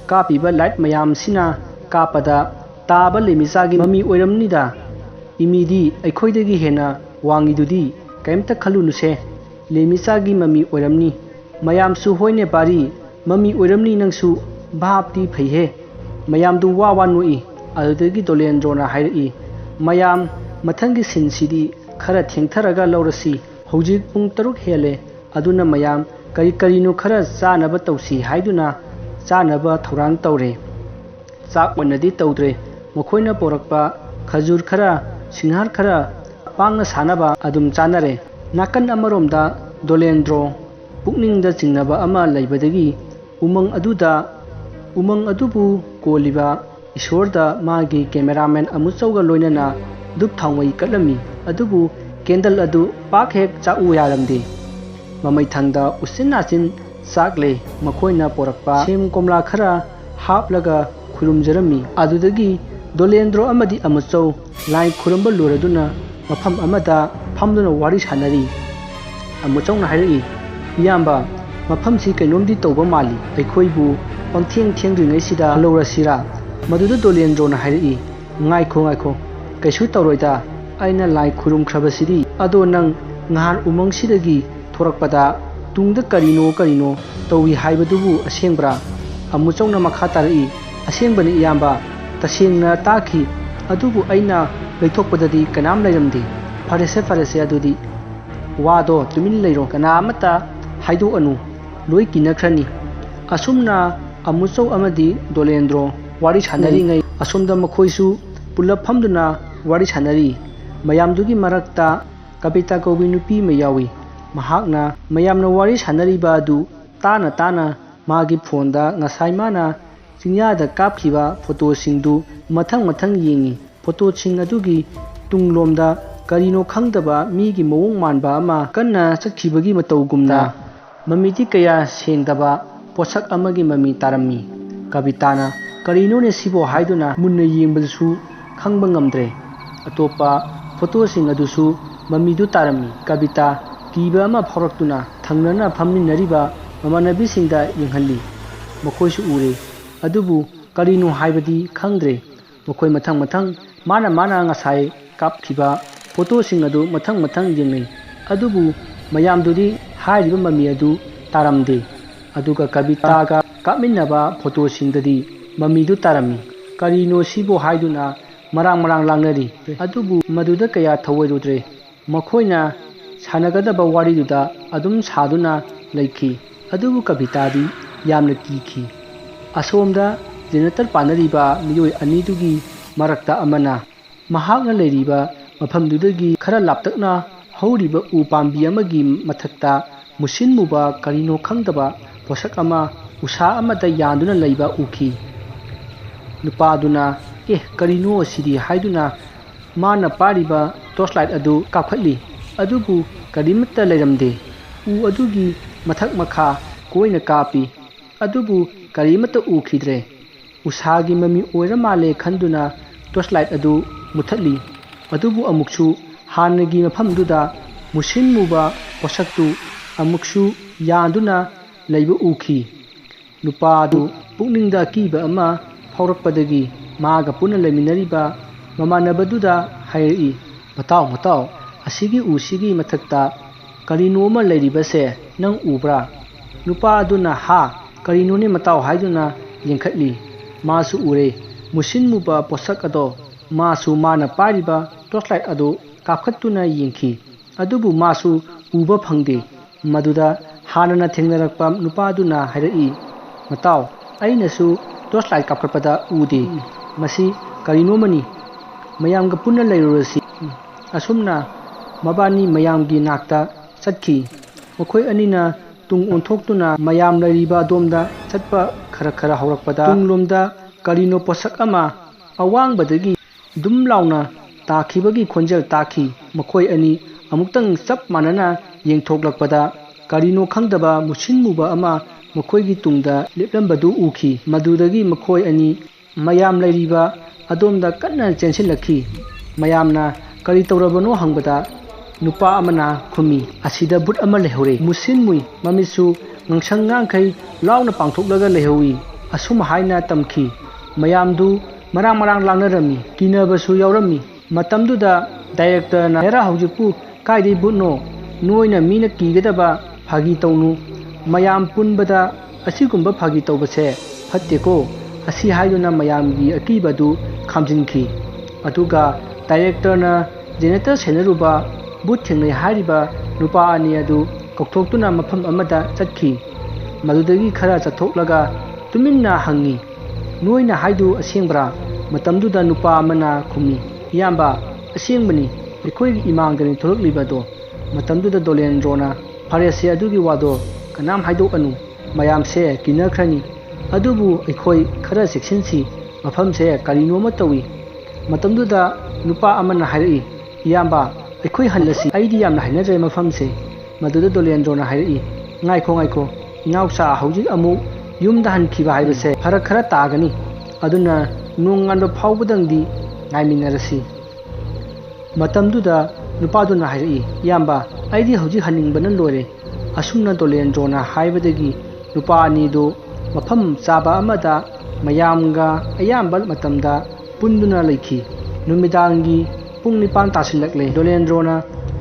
ꯀꯥꯞꯄꯤꯕ ꯂꯥꯏꯠ ꯃꯌꯥꯝꯁꯤꯅ ꯀꯥꯞꯄꯗ ꯇꯥꯕ ꯂꯩꯃꯤꯆꯥꯒꯤ ꯃꯃꯤ ꯑꯣꯏꯔꯝꯅꯤꯗ ꯏꯃꯤꯗꯤ ꯑꯩꯈꯣꯏꯗꯒꯤ ꯍꯦꯟꯅ ꯋꯥꯡꯉꯤꯗꯨꯗꯤ ꯀꯩꯝꯇ ꯈꯜꯂꯨꯅꯨꯁꯦ ꯂꯩꯃꯤꯆꯥꯒꯤ ꯃꯃꯤ ꯑꯣꯏꯔꯝꯅꯤ ꯃꯌꯥꯝꯁꯨ ꯍꯣꯏꯅꯦ ꯄꯥꯔꯤ ꯃꯃꯤ ꯑꯣꯏꯔꯝꯅꯤ ꯅꯪꯁꯨ ꯚꯥꯞꯇꯤ ꯐꯩꯍꯦ ꯃꯌꯥꯝꯗꯨ ꯋꯥ ꯅꯣꯛꯏ ꯑꯗꯨꯗꯒꯤ ꯗꯣꯂꯦꯟꯗ꯭ꯔꯣꯅ ꯍꯥꯏꯔꯛꯏ ꯃꯌꯥꯝ ꯃꯊꯪꯒꯤ ꯁꯤꯟꯁꯤꯗꯤ ꯈꯔ ꯊꯦꯡꯊꯔꯒ ꯂꯧꯔꯁꯤ ꯍꯧꯖꯤꯛ ꯄꯨꯡ 6 ꯍꯦꯜꯂꯦ ꯑꯗꯨꯅ ꯃꯌꯥꯝ ꯀꯔꯤꯅꯣ ꯈꯔ ꯆꯥꯅꯕ ꯇꯧꯁꯤ ꯍꯥꯏꯗꯨꯅ ꯆꯥꯅꯕ ꯊꯧꯔꯥꯡ ꯇꯧꯔꯦ ꯆꯥꯛ ꯑꯣꯏꯅꯗꯤ ꯇꯧꯗ꯭ꯔꯦ ꯃꯈꯣꯏꯅ ꯄꯣꯔꯛꯄ ꯈꯖꯨꯔ ꯈꯔ ꯁꯤꯡꯍꯥꯔ ꯈꯔ ꯄꯥꯡꯅ ꯁꯥꯅꯕ ꯑꯗꯨꯝ ꯆꯥꯅꯔꯦ ꯅꯥꯀꯟ ꯑꯃꯔꯣꯝꯗ ꯗꯣꯂꯦꯟꯗ꯭ꯔꯣ ꯄꯨꯛꯅꯤꯡꯗ ꯆꯤꯡꯅꯕ ꯑꯃ ꯂꯩꯕꯗꯒꯤ ꯎꯃꯪ ꯑꯗꯨꯕꯨ ꯀꯣꯜꯂꯤꯕ ꯏꯁꯣꯔꯗ ꯃꯥꯒꯤ ꯀꯦꯃꯦꯔꯥꯃꯦꯟ ꯑꯃꯨꯆꯧꯒ ꯂꯣꯏꯅꯅ ꯗꯨꯞ ꯊꯥꯎꯃꯩ ꯀꯠꯂꯝꯃꯤ ꯑꯗꯨꯕꯨ ꯀꯦꯟꯗꯜ ꯑꯗꯨ ꯄꯥꯛ ꯍꯦꯛ ꯆꯥꯛꯎ ꯌꯥꯔꯝꯗꯦ ꯃꯃꯩꯊꯪꯗ ꯎꯆꯤꯟ ꯅꯥꯆꯤꯟ ꯆꯥꯛꯂꯦ ꯃꯈꯣꯏꯅ ꯄꯣꯔꯛꯄ ꯁꯦꯝ ꯀꯣꯝꯂꯥ ꯈꯔ ꯍꯥꯞꯂꯒ ꯈꯨꯔꯨꯝꯖꯔꯝꯃꯤ ꯑꯗꯨꯗꯒꯤ ꯗꯣꯂꯦꯟꯗ꯭ꯔꯣ ꯑꯃꯗꯤ ꯑꯃꯨꯆꯧ ꯂꯥꯏ ꯈꯨꯔꯨꯝꯕ ꯂꯣꯏꯔꯗꯨꯅ ꯃꯐꯝ ꯑꯃꯗ ꯐꯝꯗꯨꯅ ꯋꯥꯔꯤ ꯁꯥꯟꯅꯔꯤ ꯑꯃꯨꯆꯧꯅ ꯍꯥꯏꯔꯛꯏ ꯏꯌꯥꯝꯕ ꯃꯐꯝꯁꯤ ꯀꯩꯅꯣꯝꯗꯤ ꯇꯧꯕ ꯃꯥꯜꯂꯤ ꯑꯩꯈꯣꯏꯕꯨ ꯊꯦꯡꯗ꯭ꯔꯤꯉꯩꯁꯤꯗ ꯍꯜꯂꯧꯔꯁꯤꯔꯥ ꯃꯗꯨꯗ ꯗꯣꯂꯦꯟꯗ꯭ꯔꯣꯅ ꯍꯥꯏꯔꯛꯏ ꯉꯥꯏꯈꯣ ꯀꯩꯁꯨ ꯇꯧꯔꯣꯏꯗ ꯑꯩꯅ ꯂꯥꯏ ꯈꯨꯔꯨꯝꯈ꯭ꯔꯕꯁꯤꯗꯤ ꯑꯗꯣ ꯅꯪ ꯉꯍꯥꯟ ꯎꯃꯪꯁꯤꯗꯒꯤ ꯊꯣꯔꯛꯄꯗ ꯇꯨꯡꯗ ꯀꯔꯤꯅꯣ ꯇꯧꯏ ꯍꯥꯏꯕꯗꯨꯕꯨ ꯑꯁꯦꯡꯕ꯭ꯔꯥ ꯑꯃꯨꯆꯧꯅ ꯃꯈꯥ ꯇꯥꯔꯛꯏ ꯑꯁꯦꯡꯕꯅꯤ ꯏꯌꯥꯝꯕ ꯇꯁꯦꯡꯅ ꯇꯥꯈꯤ ꯑꯗꯨꯕꯨ ꯑꯩꯅ ꯂꯩꯊꯣꯛꯄꯗꯗꯤ ꯀꯅꯥꯝ ꯂꯩꯔꯝꯗꯦ ꯐꯔꯦꯁꯦ ꯑꯗꯨꯗꯤ ꯋꯥꯗꯣ ꯇꯨꯃꯤꯟ ꯂꯩꯔꯣ ꯀꯅꯥ ꯑꯃꯠꯇ ꯍꯥꯏꯗꯣꯛꯑꯅꯨ ꯂꯣꯏ ꯀꯤꯅꯈ꯭ꯔꯅꯤ ꯑꯁꯨꯝꯅ ꯑꯃꯨꯆꯧ ꯑꯃꯗꯤ ꯗꯣꯂꯦꯟꯗ꯭ꯔꯣ ꯋꯥꯔꯤ ꯁꯥꯟꯅꯔꯤꯉꯩ ꯑꯁꯣꯝꯗ ꯃꯈꯣꯏꯁꯨ ꯄꯨꯜꯂꯞ ꯐꯝꯗꯨꯅ ꯋꯥꯔꯤ ꯁꯥꯟꯅꯔꯤ ꯃꯌꯥꯝꯗꯨꯒꯤ ꯃꯔꯛꯇ ꯀꯕꯤꯇꯥ ꯀꯧꯕꯤ ꯅꯨꯄꯤ ꯑꯃ ꯌꯥꯎꯏ ꯃꯍꯥꯛꯅ ꯃꯌꯥꯝꯅ ꯋꯥꯔꯤ ꯁꯥꯟꯅꯔꯤꯕ ꯑꯗꯨ ꯇꯥꯅ ꯃꯥꯒꯤ ꯐꯣꯟꯗ ꯉꯁꯥꯏ ꯃꯥꯅ ꯆꯤꯡꯌꯥꯗ ꯀꯥꯞꯈꯤꯕ ꯐꯣꯇꯣꯁꯤꯡꯗꯨ ꯃꯊꯪ ꯌꯦꯡꯉꯤ ꯐꯣꯇꯣꯁꯤꯡ ꯑꯗꯨꯒꯤ ꯇꯨꯡꯂꯣꯝꯗ ꯀꯔꯤꯅꯣ ꯈꯪꯗꯕ ꯃꯤꯒꯤ ꯃꯑꯣꯡ ꯃꯥꯟꯕ ꯑꯃ ꯀꯟꯅ ꯆꯠꯈꯤꯕꯒꯤ ꯃꯇꯧꯒꯨꯝꯅ ꯃꯃꯤꯗꯤ ꯀꯌꯥ ꯁꯦꯡꯗꯕ ꯄꯣꯠꯁꯛ ꯑꯃꯒꯤ ꯃꯃꯤ ꯇꯥꯔꯝꯃꯤ ꯀꯕꯤꯇꯥꯅ ꯀꯔꯤꯅꯣꯅꯦ ꯁꯤꯕꯣ ꯍꯥꯏꯗꯨꯅ ꯃꯨꯟꯅ ꯌꯦꯡꯕꯗꯁꯨ ꯈꯪꯕ ꯉꯝꯗ꯭ꯔꯦ ꯑꯇꯣꯞꯄ ꯐꯣꯇꯣꯁꯤꯡ ꯑꯗꯨꯁꯨ ꯃꯃꯤꯗꯨ ꯇꯥꯔꯝꯃꯤ ꯀꯕꯤꯇꯥ ꯀꯤꯕ ꯑꯃ ꯐꯥꯎꯔꯛꯇꯨꯅ ꯊꯪꯅꯅ ꯐꯝꯃꯤꯟꯅꯔꯤꯕ ꯃꯃꯥꯟꯅꯕꯤꯁꯤꯡꯗ ꯌꯦꯡꯍꯜꯂꯤ ꯃꯈꯣꯏꯁꯨ ꯎꯔꯦ ꯑꯗꯨꯕꯨ ꯀꯔꯤꯅꯣ ꯍꯥꯏꯕꯗꯤ ꯈꯪꯗ꯭ꯔꯦ ꯃꯈꯣꯏ ꯃꯊꯪ ꯃꯥꯅ ꯉꯁꯥꯏ ꯀꯥꯞꯈꯤꯕ ꯐꯣꯇꯣꯁꯤꯡ ꯑꯗꯨ ꯃꯊꯪ ꯌꯦꯡꯅꯩ ꯑꯗꯨꯕꯨ ꯃꯌꯥꯝꯗꯨꯗꯤ ꯍꯥꯏꯔꯤꯕ ꯃꯃꯤ ꯑꯗꯨ ꯇꯥꯔꯝꯗꯦ ꯑꯗꯨꯒ ꯀꯕꯤꯇꯥꯒ ꯀꯥꯞꯃꯤꯟꯅꯕ ꯐꯣꯇꯣꯁꯤꯡꯗꯗꯤ ꯃꯃꯤꯗꯨ ꯇꯥꯔꯝꯃꯤ ꯀꯔꯤꯅꯣ ꯁꯤꯕꯣ ꯍꯥꯏꯗꯨꯅ ꯃꯔꯥꯡ ꯂꯥꯡꯅꯔꯤ ꯑꯗꯨꯕꯨ ꯃꯗꯨꯗ ꯀꯌꯥ ꯊꯧꯑꯣꯏꯔꯨꯗ꯭ꯔꯦ ꯃꯈꯣꯏꯅ ꯁꯥꯟꯅꯒꯗꯕ ꯋꯥꯔꯤꯗꯨꯗ ꯑꯗꯨꯝ ꯁꯥꯗꯨꯅ ꯂꯩꯈꯤ ꯑꯗꯨꯕꯨ ꯀꯕꯤꯇꯥꯗꯤ ꯌꯥꯝꯅ ꯀꯤꯈꯤ ꯑꯁꯣꯝꯗ ꯖꯦꯅꯦꯔꯦꯇꯔ ꯄꯥꯟꯅꯔꯤꯕ ꯃꯤꯑꯣꯏ ꯑꯅꯤꯗꯨꯒꯤ ꯃꯔꯛꯇ ꯑꯃꯅ ꯃꯍꯥꯛꯅ ꯂꯩꯔꯤꯕ ꯃꯐꯝꯗꯨꯗꯒꯤ ꯈꯔ ꯂꯥꯞꯇꯛꯅ ꯍꯧꯔꯤꯕ ꯎ ꯄꯥꯝꯕꯤ ꯑꯃꯒꯤ ꯃꯊꯛꯇ ꯃꯨꯁꯤꯟ ꯃꯨꯕ ꯀꯔꯤꯅꯣ ꯈꯪꯗꯕ ꯄꯣꯠꯁꯛ ꯑꯃ ꯎꯁꯥ ꯑꯃꯗ ꯌꯥꯟꯗꯨꯅ ꯂꯩꯕ ꯎꯈꯤ ꯅꯨꯄꯥꯗꯨꯅ ꯀꯔꯤꯅꯣ ꯁꯤꯗꯤ ꯍꯥꯏꯗꯨꯅ ꯃꯥꯅ ꯄꯥꯏꯔꯤꯕ ꯇꯣꯔꯆꯂꯥꯏꯠ ꯑꯗꯨ ꯀꯥꯞꯈꯠꯂꯤ ꯑꯗꯨꯕꯨ ꯀꯔꯤꯃꯠꯇ ꯂꯩꯔꯝꯗꯦ ꯎ ꯑꯗꯨꯒꯤ ꯃꯊꯛ ꯃꯈꯥ ꯀꯣꯏꯅ ꯀꯥꯞꯄꯤ ꯑꯗꯨꯕꯨ ꯀꯔꯤꯃꯠꯇ ꯎꯈꯤꯗ꯭ꯔꯦ ꯎꯁꯥꯒꯤ ꯃꯃꯤ ꯑꯣꯏꯔ ꯃꯥꯜꯂꯦ ꯈꯟꯗꯨꯅ ꯇꯣꯔꯆꯂꯥꯏꯠ ꯑꯗꯨ ꯃꯨꯊꯠꯂꯤ ꯑꯗꯨꯕꯨ ꯑꯃꯨꯛꯁꯨ ꯍꯥꯟꯅꯒꯤ ꯃꯐꯝꯗꯨꯗ ꯃꯨꯁꯤꯟ ꯃꯨꯕ ꯄꯣꯠꯁꯛꯇꯨ ꯑꯃꯨꯛꯁꯨ ꯌꯥꯟꯗꯨꯅ ꯂꯩꯕ ꯎꯈꯤ ꯅꯨꯄꯥꯗꯨ ꯄꯨꯛꯅꯤꯡꯗ ꯑꯀꯤꯕ ꯑꯃ ꯐꯥꯎꯔꯛꯄꯗꯒꯤ ꯃꯥꯒ ꯄꯨꯟꯅ ꯂꯩꯃꯤꯟꯅꯔꯤꯕ ꯃꯃꯥꯟꯅꯕꯗꯨꯗ ꯍꯥꯏꯔꯛꯏ ꯃꯇꯥꯎ ꯑꯁꯤꯒꯤ ꯎꯁꯤꯒꯤ ꯃꯊꯛꯇ ꯀꯔꯤꯅꯣꯃ ꯂꯩꯔꯤꯕꯁꯦ ꯅꯪ ꯎꯕ꯭ꯔꯥ ꯅꯨꯄꯥ ꯑꯗꯨꯅ ꯀꯔꯤꯅꯣꯅꯦ ꯃꯇꯥꯎ ꯍꯥꯏꯗꯨꯅ ꯌꯦꯡꯈꯠꯂꯤ ꯃꯥꯁꯨ ꯎꯔꯦ ꯃꯨꯁꯤꯟ ꯃꯨꯕ ꯄꯣꯠꯁꯛ ꯑꯗꯣ ꯃꯥꯁꯨ ꯃꯥꯅ ꯄꯥꯏꯔꯤꯕ ꯇꯣꯔꯆꯂꯥꯏꯠ ꯑꯗꯨ ꯀꯥꯞꯈꯠꯇꯨꯅ ꯌꯦꯡꯈꯤ ꯑꯗꯨꯕꯨ ꯃꯥꯁꯨ ꯎꯕ ꯐꯪꯗꯦ ꯃꯗꯨꯗ ꯍꯥꯟꯅꯅ ꯊꯦꯡꯅꯔꯛꯄ ꯅꯨꯄꯥꯗꯨꯅ ꯍꯥꯏꯔꯛꯏ ꯃꯇꯥꯎ ꯑꯩꯅꯁꯨ ꯇꯣꯔꯆꯂꯥꯏꯠ ꯀꯥꯞꯈꯠꯄꯗ ꯎꯗꯦ ꯃꯁꯤ ꯀꯔꯤꯅꯣꯃꯅꯤ ꯃꯌꯥꯝꯒ ꯄꯨꯟꯅ ꯂꯩꯔꯨꯔꯁꯤ ꯑꯁꯨꯝꯅ ꯃꯕꯥꯅꯤ ꯃꯌꯥꯝꯒꯤ ꯅꯥꯛꯇ ꯆꯠꯈꯤ ꯃꯈꯣꯏ ꯑꯅꯤꯅ ꯇꯨꯡ ꯑꯣꯟꯊꯣꯛꯇꯨꯅ ꯃꯌꯥꯝ ꯂꯩꯔꯤꯕ ꯑꯗꯣꯝꯗ ꯆꯠꯄ ꯈꯔ ꯍꯧꯔꯛꯄꯗ ꯇꯨꯡꯂꯣꯝꯗ ꯀꯔꯤꯅꯣ ꯄꯣꯠꯁꯛ ꯑꯃ ꯑꯋꯥꯡꯕꯗꯒꯤ ꯗꯨꯝ ꯂꯥꯎꯅ ꯇꯥꯈꯤꯕꯒꯤ ꯈꯣꯟꯖꯦꯜ ꯇꯥꯈꯤ ꯃꯈꯣꯏ ꯑꯅꯤ ꯑꯃꯨꯛꯇꯪ ꯆꯞ ꯃꯥꯟꯅꯅ ꯌꯦꯡꯊꯣꯛꯂꯛꯄꯗ ꯀꯔꯤꯅꯣ ꯈꯪꯗꯕ ꯃꯨꯁꯤꯟ ꯃꯨꯕ ꯑꯃ ꯃꯈꯣꯏꯒꯤ ꯇꯨꯡꯗ ꯂꯦꯞꯂꯝꯕꯗꯨ ꯎꯈꯤ ꯃꯗꯨꯗꯒꯤ ꯃꯈꯣꯏ ꯑꯅꯤ ꯃꯌꯥꯝ ꯂꯩꯔꯤꯕ ꯑꯗꯣꯝꯗ ꯀꯟꯅ ꯆꯦꯟꯁꯤꯜꯂꯛꯈꯤ꯫ ꯃꯌꯥꯝꯅ ꯀꯔꯤ ꯇꯧꯔꯕꯅꯣ ꯍꯪꯕꯗ ꯅꯨꯄꯥ ꯑꯃꯅ ꯈꯨꯝꯃꯤ, ꯑꯁꯤꯗ ꯕꯨꯠ ꯑꯃ ꯂꯩꯍꯧꯔꯦ, ꯃꯨꯁꯤꯟ ꯃꯨꯏ, ꯃꯃꯤꯠꯁꯨ ꯉꯪꯁꯪ ꯉꯥꯡꯈꯩ ꯂꯥꯎꯅ ꯄꯥꯡꯊꯣꯛꯂꯒ ꯂꯩꯍꯧꯏ꯫ ꯑꯁꯨꯝ ꯍꯥꯏꯅ ꯇꯝꯈꯤ꯫ ꯃꯌꯥꯝꯗꯨ ꯃꯔꯥꯡ ꯃꯔꯥꯡ ꯂꯥꯡꯅꯔꯝꯃꯤ, ꯀꯤꯅꯕꯁꯨ ꯌꯥꯎꯔꯝꯃꯤ꯫ ꯃꯇꯝꯗꯨꯗ ꯗꯥꯏꯔꯦꯛꯇꯔꯅ ꯍꯦꯔꯥ ꯍꯧꯖꯤꯛꯄꯨ ꯀꯥꯏꯗꯩ ꯕꯨꯠꯅꯣ, ꯅꯣꯏꯅ ꯃꯤꯅ ꯀꯤꯒꯗꯕ ꯐꯥꯒꯤ ꯇꯧꯅꯨ, ꯃꯌꯥꯝ ꯄꯨꯟꯕꯗ ꯑꯁꯤꯒꯨꯝꯕ ꯐꯥꯒꯤ ꯇꯧꯕꯁꯦ ꯐꯠꯇꯦꯀꯣ, ꯑꯁꯤ ꯍꯥꯏꯗꯨꯅ ꯃꯌꯥꯝꯒꯤ ꯑꯀꯤꯕ ꯑꯗꯨ ꯈꯥꯝꯖꯤꯟꯈꯤ꯫ ꯑꯗꯨꯒ ꯗꯥꯏꯔꯦꯛꯇꯔꯅ ꯖꯦꯅꯦꯔꯦꯇꯔ ꯁꯦꯟꯅꯔꯨꯕ ꯕꯨꯠ ꯊꯦꯡꯅꯩ ꯍꯥꯏꯔꯤꯕ ꯅꯨꯄꯥ ꯑꯅꯤ ꯑꯗꯨ ꯀꯧꯊꯣꯛꯇꯨꯅ ꯃꯐꯝ ꯑꯃꯗ ꯆꯠꯈꯤ꯫ ꯃꯗꯨꯗꯒꯤ ꯈꯔ ꯆꯠꯊꯣꯛꯂꯒ ꯇꯨꯃꯤꯟꯅ ꯍꯪꯉꯤ, ꯅꯣꯏꯅ ꯍꯥꯏꯗꯨ ꯑꯁꯦꯡꯕ꯭ꯔꯥ? ꯃꯇꯝꯗꯨꯗ ꯅꯨꯄꯥ ꯑꯃꯅ ꯈꯨꯝꯃꯤ, ꯏꯌꯥꯝꯕ, ꯑꯁꯦꯡꯕꯅꯤ, ꯑꯩꯈꯣꯏꯒꯤ ꯏꯃꯥꯡꯗꯅꯤ ꯊꯣꯛꯂꯛꯂꯤꯕꯗꯣ꯫ ꯃꯇꯝꯗꯨꯗ ꯗꯣꯂꯦꯟꯗ꯭ꯔꯣꯅ, ꯐꯔꯦꯁꯦ ꯑꯗꯨꯒꯤ ꯋꯥꯗꯣ ꯀꯅꯥꯝ ꯍꯥꯏꯗꯣꯛꯑꯅꯨ, ꯃꯌꯥꯝꯁꯦ ꯀꯤꯅꯈ꯭ꯔꯅꯤ, ꯑꯗꯨꯕꯨ ꯑꯩꯈꯣই ꯈꯔ ꯆꯦꯛꯁꯤꯟꯁꯤ, ꯃꯐꯝꯁꯦ ꯀꯔꯤꯅꯣꯃ ꯇꯧꯏ꯫ ꯃꯇꯝꯗꯨꯗ ꯅꯨꯄꯥ ꯑꯃꯅ ꯍꯥꯏꯔꯛꯏ, ꯏꯌꯥꯝꯕ, ꯑꯩꯈꯣꯏ ꯍꯜꯂꯁꯤ, ꯑꯩꯗꯤ ꯌꯥꯝꯅ ꯍꯩꯅꯗ꯭ꯔꯦ ꯃꯐꯝꯁꯦ꯫ ꯃꯗꯨꯗ ꯗꯣꯂꯦꯟꯗ꯭ꯔꯣꯅ ꯍꯥꯏꯔꯛꯏ, ꯉꯥꯏꯈꯣ ꯉꯥꯏꯈꯣ, ꯏꯅꯥꯎꯆꯥ, ꯍꯧꯖꯤꯛ ꯑꯃꯨꯛ ꯌꯨꯝꯗ ꯍꯟꯈꯤꯕ ꯍꯥꯏꯕꯁꯦ ꯐꯔꯛ ꯈꯔ ꯇꯥꯒꯅꯤ, ꯑꯗꯨꯅ ꯅꯣꯡꯉꯥꯟꯕ ꯐꯥꯎꯕꯗꯪꯗꯤ ꯉꯥꯏꯃꯤꯟꯅꯔꯁꯤ꯫ ꯃꯇꯝꯗꯨꯗ ꯅꯨꯄꯥꯗꯨꯅ ꯍꯥꯏꯔꯛꯏ, ꯏꯌꯥꯝꯕ, ꯑꯩꯗꯤ ꯍꯧꯖꯤꯛ ꯍꯟꯅꯤꯡꯕꯅ ꯂꯣꯏꯔꯦ꯫ ꯑꯁꯨꯝꯅ ꯗꯣꯂꯦꯟꯗ꯭ꯔꯣꯅ ꯍꯥꯏꯕꯗꯒꯤ ꯅꯨꯄꯥ ꯑꯅꯤꯗꯨ ꯃꯐꯝ ꯆꯥꯕ ꯑꯃꯗ ꯃꯌꯥꯝꯒ ꯑꯌꯥꯝꯕ ꯃꯇꯝꯗ ꯄꯨꯟꯗꯨꯅ ꯂꯩꯈꯤ꯫ ꯅꯨꯃꯤꯗꯥꯡꯒꯤ ꯄꯨꯡ 9 ꯇꯥꯁꯤꯜꯂꯛꯂꯦ꯫ ꯗꯣꯂꯦꯟꯗ꯭ꯔꯣꯅ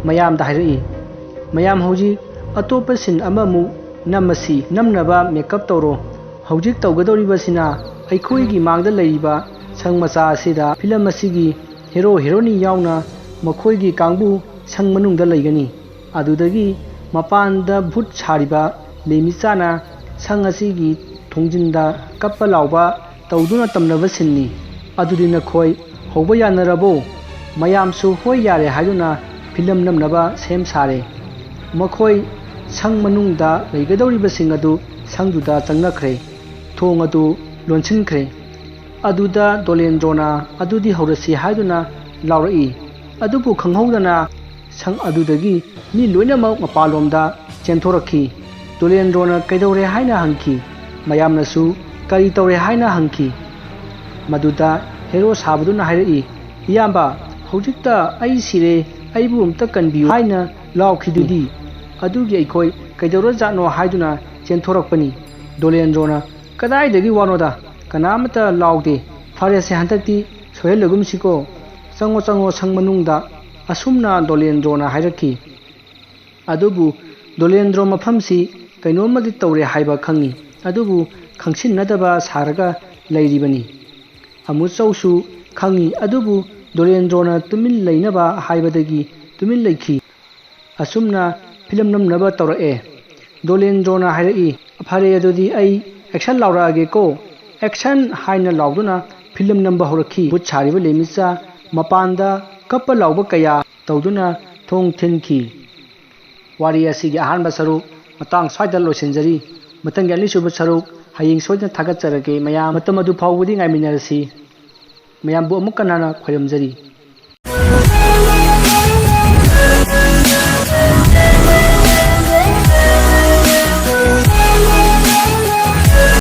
ꯃꯌꯥꯝꯗ ꯍꯥꯏꯔꯛꯏ, ꯃꯌꯥꯝ ꯍꯧꯖꯤꯛ ꯑꯇꯣꯞꯄ ꯁꯤꯟ ꯑꯃꯃꯨꯛ ꯅꯝꯃꯁꯤ, ꯅꯝꯅꯕ ꯃꯦꯀꯞ ꯇꯧꯔꯣ꯫ ꯍꯧꯖꯤꯛ ꯇꯧꯒꯗꯧꯔꯤꯕꯁꯤꯅ ꯑꯩꯈꯣꯏꯒꯤ ꯃꯥꯡꯗ ꯂꯩꯔꯤꯕ ꯁꯪ ꯃꯆꯥ ꯑꯁꯤꯗ ꯐꯤꯂꯝ ꯑꯁꯤꯒꯤ ꯍꯦꯔꯣ ꯍꯦꯔꯣꯅꯤ ꯌꯥꯎꯅ ꯃꯈꯣꯏꯒꯤ ꯀꯥꯡꯕꯨ ꯁꯪ ꯃꯅꯨꯡꯗ ꯂꯩꯒꯅꯤ꯫ ꯑꯗꯨꯗꯒꯤ ꯃꯄꯥꯟꯗ ꯚꯨꯠ ꯁꯥꯔꯤꯕ ꯂꯩꯃꯤꯆꯥꯅ ꯁꯪ ꯑꯁꯤꯒꯤ ꯊꯣꯡꯖꯤꯟꯗ ꯀꯞꯄ ꯂꯥꯎꯕ ꯇꯧꯗꯨꯅ ꯇꯝꯅꯕ ꯁꯤꯟꯅꯤ꯫ ꯑꯗꯨꯗꯤ ꯅꯈꯣꯏ ꯍꯧꯕ ꯌꯥꯅꯔꯕꯣ? ꯃꯌꯥꯝꯁꯨ ꯍꯣꯏ ꯌꯥꯔꯦ ꯍꯥꯏꯗꯨꯅ ꯐꯤꯂꯝ ꯅꯝꯅꯕ ꯁꯦꯝ ꯁꯥꯔꯦ꯫ ꯃꯈꯣꯏ ꯁꯪ ꯃꯅꯨꯡꯗ ꯂꯩꯒꯗꯧꯔꯤꯕꯁꯤꯡ ꯑꯗꯨ ꯁꯪꯗꯨꯗ ꯆꯪꯅꯈ꯭ꯔꯦ꯫ ꯊꯣꯡ ꯑꯗꯨ ꯂꯣꯟꯁꯤꯟꯈ꯭ꯔꯦ꯫ ꯑꯗꯨꯗ ꯗꯣꯂꯦꯟꯗ꯭ꯔꯣꯅ ꯑꯗꯨꯗꯤ ꯍꯧꯔꯁꯤ ꯍꯥꯏꯗꯨꯅ ꯂꯥꯎꯔꯛꯏ꯫ ꯑꯗꯨꯕꯨ ꯈꯪꯍꯧꯗꯅ ꯁꯪ ꯑꯗꯨꯗꯒꯤ ꯃꯤ ꯂꯣꯏꯅꯃꯛ ꯃꯄꯥꯟꯂꯣꯝꯗ ꯆꯦꯟꯊꯣꯔꯛꯈꯤ꯫ ꯗꯣꯂꯦꯟꯗ꯭ꯔꯣꯅ ꯀꯩꯗꯧꯔꯦ ꯍꯥꯏꯅ ꯍꯪꯈꯤ꯫ ꯃꯌꯥꯝꯅꯁꯨ ꯀꯔꯤ ꯇꯧꯔꯦ ꯍꯥꯏꯅ ꯍꯪꯈꯤ꯫ ꯃꯗꯨꯗ ꯍꯦꯔꯣ ꯁꯥꯕꯗꯨꯅ ꯍꯥꯏꯔꯛꯏ, ꯏꯌꯥꯝꯕ, ꯍꯧꯖꯤꯛꯇ ꯑꯩ ꯁꯤꯔꯦ, ꯑꯩꯕꯨ ꯑꯝꯇ ꯀꯟꯕꯤꯌꯨ ꯍꯥꯏꯅ ꯂꯥꯎꯈꯤꯗꯨꯗꯤ, ꯑꯗꯨꯒꯤ ꯑꯩꯈꯣꯏ ꯀꯩꯗꯧꯔꯖꯥꯠꯅꯣ ꯍꯥꯏꯗꯨꯅ ꯆꯦꯟꯊꯣꯔꯛꯄꯅꯤ꯫ ꯗꯣꯂꯦꯟꯗ꯭ꯔꯣꯅ, ꯀꯗꯥꯏꯗꯒꯤ ꯋꯥꯅꯣꯗ, ꯀꯅꯥꯃꯠꯇ ꯂꯥꯎꯗꯦ, ꯐꯔꯦꯁꯦ ꯍꯟꯗꯛꯇꯤ ꯁꯣꯏꯍꯜꯂꯒꯨꯝꯁꯤꯀꯣ, ꯆꯪꯉꯣ ꯆꯪꯉꯣ ꯁꯪ ꯃꯅꯨꯡꯗ, ꯑꯁꯨꯝꯅ ꯗꯣꯂꯦꯟꯗ꯭ꯔꯣꯅ ꯍꯥꯏꯔꯛꯈꯤ꯫ ꯑꯗꯨꯕꯨ ꯗꯣꯂꯦꯟꯗ꯭ꯔꯣ ꯃꯐꯝꯁꯤ ꯀꯩꯅꯣꯝꯃꯗꯤ ꯇꯧꯔꯦ ꯍꯥꯏꯕ ꯈꯪꯉꯤ, ꯑꯗꯨꯕꯨ ꯈꯪꯁꯤꯟꯅꯗꯕ ꯁꯥꯔꯒ ꯂꯩꯔꯤꯕꯅꯤ꯫ ꯑꯃꯨꯆꯧꯁꯨ ꯈꯪꯉꯤ, ꯑꯗꯨꯕꯨ ꯗꯣꯂꯦꯟꯗ꯭ꯔꯣꯅ ꯇꯨꯃꯤꯟ ꯂꯩꯅꯕ ꯍꯥꯏꯕꯗꯒꯤ ꯇꯨꯃꯤꯟ ꯂꯩꯈꯤ꯫ ꯑꯁꯨꯝꯅ ꯐꯤꯂꯝ ꯅꯝꯅꯕ ꯇꯧꯔꯛꯑꯦ꯫ ꯗꯣꯂꯦꯟꯗ꯭ꯔꯣꯅ ꯍꯥꯏꯔꯛꯏ, ꯐꯔꯦ ꯑꯗꯨꯗꯤ ꯑꯩ ꯑꯦꯛꯁꯟ ꯂꯥꯎꯔꯛꯑꯒꯦꯀꯣ꯫ ꯑꯦꯛꯁꯟ ꯍꯥꯏꯅ ꯂꯥꯎꯗꯨꯅ ꯐꯤꯂꯝ ꯅꯝꯕ ꯍꯧꯔꯛꯈꯤ꯫ ꯚꯨꯠ ꯁꯥꯔꯤꯕ ꯂꯩꯃꯤꯆꯥ ꯃꯄꯥꯟꯗ ꯀꯞꯄ ꯂꯥꯎꯕ ꯀꯌꯥ ꯇꯧꯗꯨꯅ ꯊꯣꯡ ꯊꯤꯟꯈꯤ꯫ ꯋꯥꯔꯤ ꯑꯁꯤꯒꯤ ꯑꯍꯥꯟꯕ ꯁꯔꯨꯛ ꯃꯇꯥꯡ ꯁ꯭ꯋꯥꯏꯗ ꯂꯣꯏꯁꯤꯟꯖꯔꯤ꯫ ꯃꯊꯪꯒꯤ ꯑꯅꯤꯁꯨꯕ ꯁꯔꯨꯛ ꯍꯌꯦꯡ ꯁꯣꯏꯗꯅ ꯊꯥꯒꯠꯆꯔꯒꯦ꯫ ꯃꯌꯥꯝ ꯃꯇꯝ ꯑꯗꯨ ꯐꯥꯎꯕꯗꯤ ꯉꯥꯏꯃꯤꯟꯅꯔꯁꯤ꯫ ꯃꯌꯥꯝꯕꯨ ꯑꯃꯨꯛ ꯍꯟꯅ ꯈꯣꯏꯔꯝꯖꯔꯤ꯫